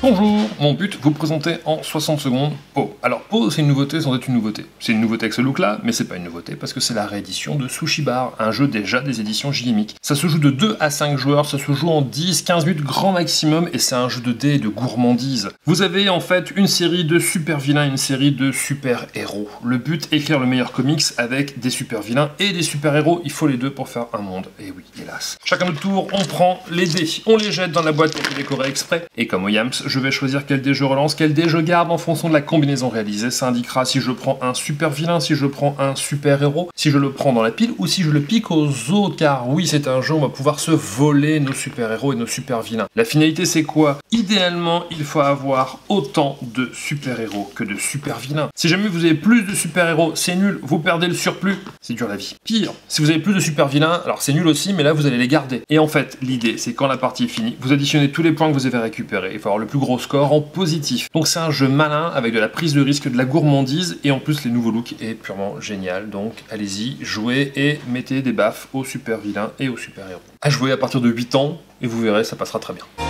Bonjour, mon but, vous présenter en 60 secondes Poe. Alors Poe, c'est une nouveauté sans être une nouveauté. C'est une nouveauté avec ce look-là, mais c'est pas une nouveauté parce que c'est la réédition de Sushi Bar, un jeu déjà des éditions JMIC. Ça se joue de 2 à 5 joueurs, ça se joue en 10-15 minutes grand maximum et c'est un jeu de dés et de gourmandise. Vous avez en fait une série de super vilains, une série de super héros. Le but, écrire le meilleur comics avec des super vilains et des super héros, il faut les deux pour faire un monde. Et oui, hélas. Chacun notre tour, on prend les dés, on les jette dans la boîte pour les décorer exprès. Et comme au Yams, je vais choisir quel dé je relance, quel dé je garde en fonction de la combinaison réalisée. Ça indiquera si je prends un super vilain, si je prends un super héros, si je le prends dans la pile ou si je le pique aux autres. Car oui, c'est un jeu où on va pouvoir se voler nos super héros et nos super vilains. La finalité, c'est quoi? Idéalement, il faut avoir autant de super héros que de super vilains. Si jamais vous avez plus de super héros, c'est nul, vous perdez le surplus, c'est dur la vie. Pire, si vous avez plus de super vilains, alors c'est nul aussi, mais là vous allez les garder. Et en fait, l'idée, c'est quand la partie est finie, vous additionnez tous les points que vous avez récupérés. Il faut avoir le plus gros score en positif. Donc c'est un jeu malin avec de la prise de risque, de la gourmandise et en plus les nouveaux looks est purement génial. Donc allez-y, jouez et mettez des baffes aux super vilains et aux super héros. À jouer à partir de 8 ans et vous verrez, ça passera très bien.